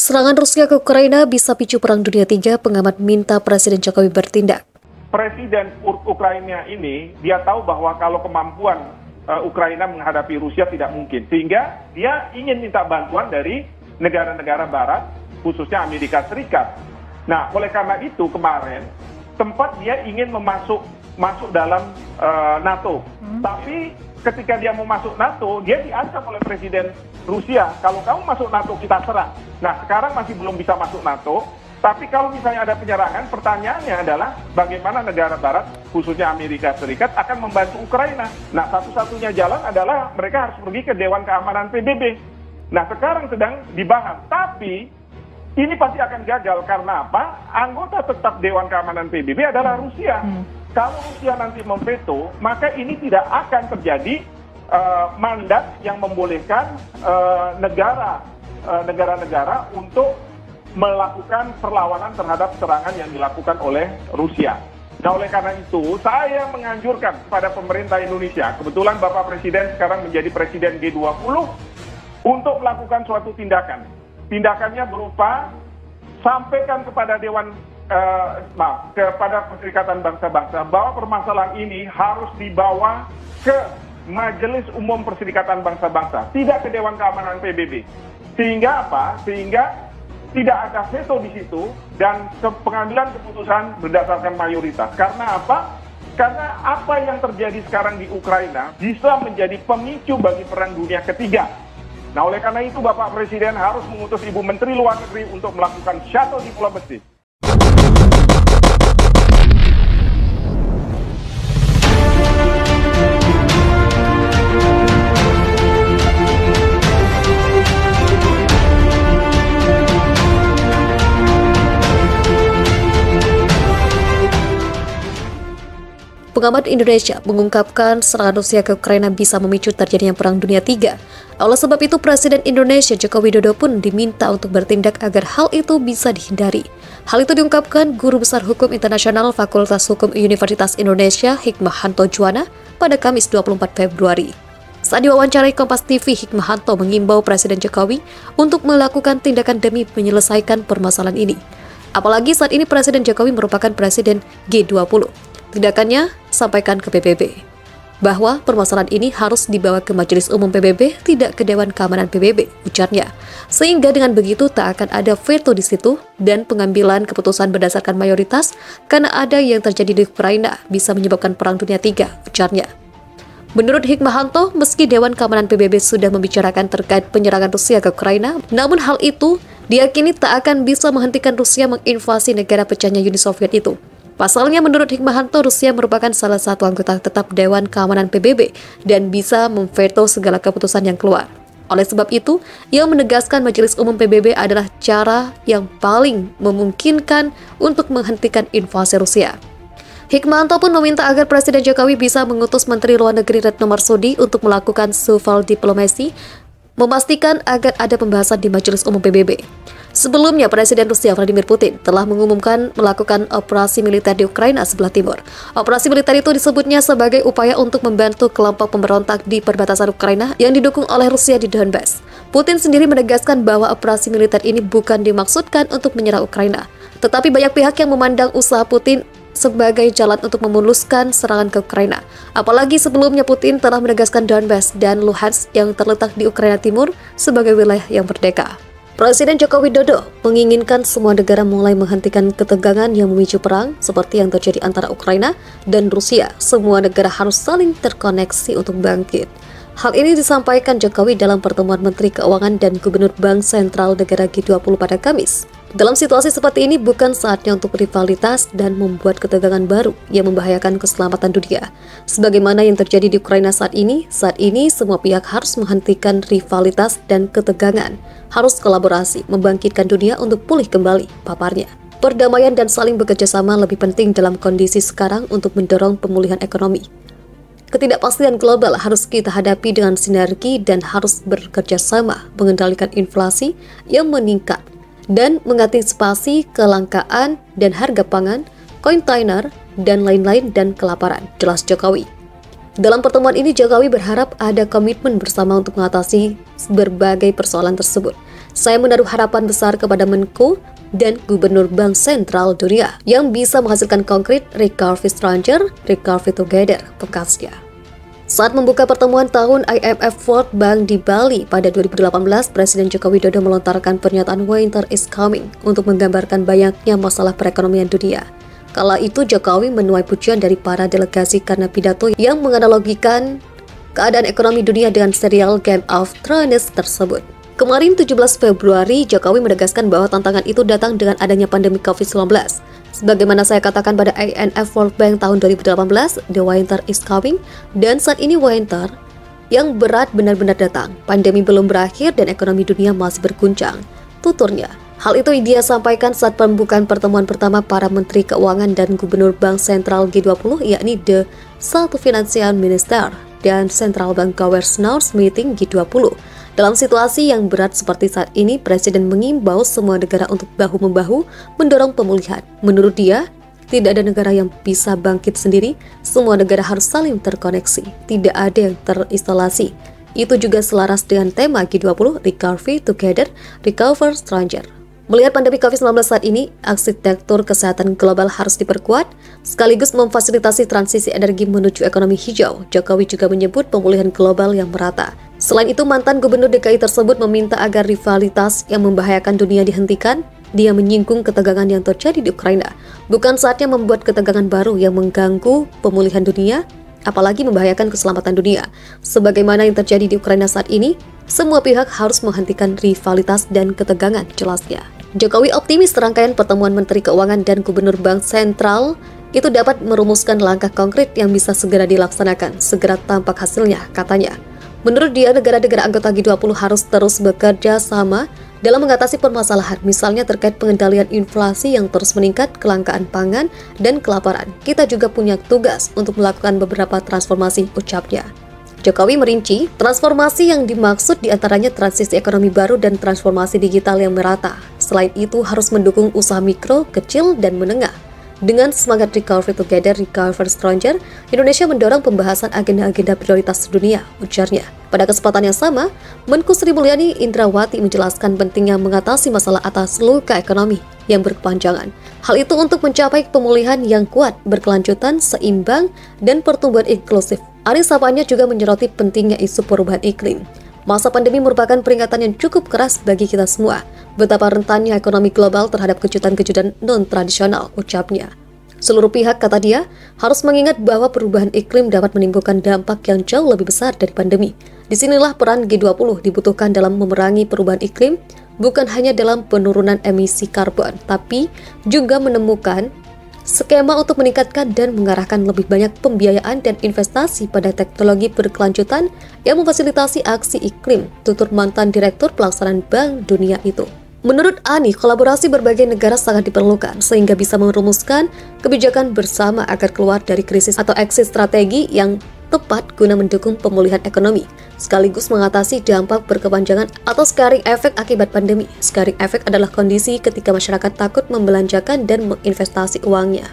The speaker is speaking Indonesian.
Serangan Rusia ke Ukraina bisa picu Perang Dunia III, pengamat minta Presiden Jokowi bertindak. Presiden Ukraina ini, dia tahu bahwa kalau kemampuan Ukraina menghadapi Rusia tidak mungkin. Sehingga dia ingin minta bantuan dari negara-negara barat, khususnya Amerika Serikat. Nah, oleh karena itu kemarin, sempat dia ingin masuk dalam NATO. Tapi ketika dia mau masuk NATO, dia diancam oleh Presiden Rusia, kalau kamu masuk NATO kita serang. Nah, sekarang masih belum bisa masuk NATO, tapi kalau misalnya ada penyerangan, pertanyaannya adalah bagaimana negara barat, khususnya Amerika Serikat, akan membantu Ukraina. Nah, satu-satunya jalan adalah mereka harus pergi ke Dewan Keamanan PBB. Nah, sekarang sedang dibahas, tapi ini pasti akan gagal karena apa? Anggota tetap Dewan Keamanan PBB adalah Rusia. Kalau Rusia nanti memveto, maka ini tidak akan terjadi mandat yang membolehkan negara-negara untuk melakukan perlawanan terhadap serangan yang dilakukan oleh Rusia. Nah, oleh karena itu, saya menganjurkan kepada pemerintah Indonesia, kebetulan Bapak Presiden sekarang menjadi Presiden G20, untuk melakukan suatu tindakan. Tindakannya berupa sampaikan kepada kepada Perserikatan Bangsa-Bangsa bahwa permasalahan ini harus dibawa ke Majelis Umum Perserikatan Bangsa-Bangsa, tidak ke Dewan Keamanan PBB. Sehingga apa? Sehingga tidak ada veto di situ dan pengambilan keputusan berdasarkan mayoritas. Karena apa? Karena apa yang terjadi sekarang di Ukraina bisa menjadi pemicu bagi Perang Dunia Ketiga. Nah, oleh karena itu Bapak Presiden harus mengutus Ibu Menteri Luar Negeri untuk melakukan shuttle diplomasi. Pengamat Indonesia mengungkapkan serangan Rusia ke Ukraina bisa memicu terjadinya Perang Dunia III. Oleh sebab itu, Presiden Indonesia Joko Widodo pun diminta untuk bertindak agar hal itu bisa dihindari. Hal itu diungkapkan Guru Besar Hukum Internasional Fakultas Hukum Universitas Indonesia Hikmahanto Juwana pada Kamis 24 Februari. Saat diwawancarai Kompas TV, Hikmahanto mengimbau Presiden Jokowi untuk melakukan tindakan demi menyelesaikan permasalahan ini. Apalagi saat ini Presiden Jokowi merupakan Presiden G20. Tindakannya sampaikan ke PBB bahwa permasalahan ini harus dibawa ke Majelis Umum PBB, tidak ke Dewan Keamanan PBB, ujarnya. Sehingga dengan begitu tak akan ada veto di situ dan pengambilan keputusan berdasarkan mayoritas karena ada yang terjadi di Ukraina bisa menyebabkan Perang Dunia III, ujarnya. Menurut Hikmahanto, meski Dewan Keamanan PBB sudah membicarakan terkait penyerangan Rusia ke Ukraina, namun hal itu diyakini tak akan bisa menghentikan Rusia menginvasi negara pecahnya Uni Soviet itu. Pasalnya, menurut Hikmahanto, Rusia merupakan salah satu anggota tetap Dewan Keamanan PBB dan bisa memveto segala keputusan yang keluar. Oleh sebab itu, ia menegaskan Majelis Umum PBB adalah cara yang paling memungkinkan untuk menghentikan invasi Rusia. Hikmahanto pun meminta agar Presiden Jokowi bisa mengutus Menteri Luar Negeri Retno Marsudi untuk melakukan shuttle diplomasi, memastikan agar ada pembahasan di Majelis Umum PBB. Sebelumnya, Presiden Rusia Vladimir Putin telah mengumumkan melakukan operasi militer di Ukraina sebelah timur. Operasi militer itu disebutnya sebagai upaya untuk membantu kelompok pemberontak di perbatasan Ukraina yang didukung oleh Rusia di Donbas. Putin sendiri menegaskan bahwa operasi militer ini bukan dimaksudkan untuk menyerang Ukraina, tetapi banyak pihak yang memandang usaha Putin sebagai jalan untuk memuluskan serangan ke Ukraina. Apalagi sebelumnya Putin telah menegaskan Donbas dan Luhansk yang terletak di Ukraina Timur sebagai wilayah yang merdeka. Presiden Joko Widodo menginginkan semua negara mulai menghentikan ketegangan yang memicu perang seperti yang terjadi antara Ukraina dan Rusia. Semua negara harus saling terkoneksi untuk bangkit. Hal ini disampaikan Jokowi dalam pertemuan Menteri Keuangan dan Gubernur Bank Sentral negara G20 pada Kamis. Dalam situasi seperti ini, bukan saatnya untuk rivalitas dan membuat ketegangan baru yang membahayakan keselamatan dunia. Sebagaimana yang terjadi di Ukraina saat ini semua pihak harus menghentikan rivalitas dan ketegangan. Harus kolaborasi, membangkitkan dunia untuk pulih kembali, paparnya. Perdamaian dan saling bekerja sama lebih penting dalam kondisi sekarang untuk mendorong pemulihan ekonomi. Ketidakpastian global harus kita hadapi dengan sinergi dan harus bekerja sama mengendalikan inflasi yang meningkat dan mengantisipasi kelangkaan dan harga pangan, kontainer, dan lain-lain dan kelaparan, jelas Jokowi. Dalam pertemuan ini, Jokowi berharap ada komitmen bersama untuk mengatasi berbagai persoalan tersebut. Saya menaruh harapan besar kepada Menko dan Gubernur Bank Sentral Dunia yang bisa menghasilkan konkret recovery stronger, recovery together, pekasnya. Saat membuka pertemuan tahun IMF World Bank di Bali pada 2018, Presiden Joko Widodo melontarkan pernyataan "Winter is coming" untuk menggambarkan banyaknya masalah perekonomian dunia. Kala itu Jokowi menuai pujian dari para delegasi karena pidato yang menganalogikan keadaan ekonomi dunia dengan serial Game of Thrones tersebut. Kemarin 17 Februari, Jokowi menegaskan bahwa tantangan itu datang dengan adanya pandemi COVID-19. Sebagaimana saya katakan pada IMF World Bank tahun 2018, the winter is coming, dan saat ini winter yang berat benar-benar datang. Pandemi belum berakhir dan ekonomi dunia masih berguncang, tuturnya. Hal itu dia sampaikan saat pembukaan pertemuan pertama para Menteri Keuangan dan Gubernur Bank Sentral G20, yakni The Satu Financial Minister dan Central Bank Governors Meeting G20. Dalam situasi yang berat seperti saat ini, Presiden mengimbau semua negara untuk bahu-membahu mendorong pemulihan. Menurut dia, tidak ada negara yang bisa bangkit sendiri, semua negara harus saling terkoneksi, tidak ada yang terisolasi. Itu juga selaras dengan tema G20, Recovery Together, Recover Stronger. Melihat pandemi COVID-19 saat ini, arsitektur kesehatan global harus diperkuat, sekaligus memfasilitasi transisi energi menuju ekonomi hijau. Jokowi juga menyebut pemulihan global yang merata. Selain itu, mantan Gubernur DKI tersebut meminta agar rivalitas yang membahayakan dunia dihentikan. Dia menyinggung ketegangan yang terjadi di Ukraina. Bukan saatnya membuat ketegangan baru yang mengganggu pemulihan dunia, apalagi membahayakan keselamatan dunia. Sebagaimana yang terjadi di Ukraina saat ini, semua pihak harus menghentikan rivalitas dan ketegangan, jelasnya. Jokowi optimis rangkaian pertemuan Menteri Keuangan dan Gubernur Bank Sentral itu dapat merumuskan langkah konkret yang bisa segera dilaksanakan, segera tampak hasilnya, katanya. Menurut dia, negara-negara anggota G20 harus terus bekerja sama dalam mengatasi permasalahan, misalnya terkait pengendalian inflasi yang terus meningkat, kelangkaan pangan, dan kelaparan. Kita juga punya tugas untuk melakukan beberapa transformasi, ucapnya. Jokowi merinci, transformasi yang dimaksud diantaranya transisi ekonomi baru dan transformasi digital yang merata. Selain itu, harus mendukung usaha mikro, kecil, dan menengah. Dengan semangat Recovery Together, Recover Stronger, Indonesia mendorong pembahasan agenda-agenda prioritas dunia, ujarnya. Pada kesempatan yang sama, Menko Sri Mulyani Indrawati menjelaskan pentingnya mengatasi masalah atas luka ekonomi yang berkepanjangan. Hal itu untuk mencapai pemulihan yang kuat, berkelanjutan, seimbang, dan pertumbuhan inklusif. Aris Sapanya juga menyoroti pentingnya isu perubahan iklim. Masa pandemi merupakan peringatan yang cukup keras bagi kita semua. Betapa rentannya ekonomi global terhadap kejutan-kejutan non-tradisional, ucapnya. Seluruh pihak, kata dia, harus mengingat bahwa perubahan iklim dapat menimbulkan dampak yang jauh lebih besar dari pandemi. Disinilah peran G20 dibutuhkan dalam memerangi perubahan iklim, bukan hanya dalam penurunan emisi karbon, tapi juga menemukan skema untuk meningkatkan dan mengarahkan lebih banyak pembiayaan dan investasi pada teknologi berkelanjutan yang memfasilitasi aksi iklim, tutur mantan Direktur Pelaksanaan Bank Dunia itu. Menurut Ani, kolaborasi berbagai negara sangat diperlukan sehingga bisa merumuskan kebijakan bersama agar keluar dari krisis atau exit strategi yang tepat guna mendukung pemulihan ekonomi, sekaligus mengatasi dampak berkepanjangan atau scarring effect akibat pandemi. Scarring effect adalah kondisi ketika masyarakat takut membelanjakan dan menginvestasi uangnya.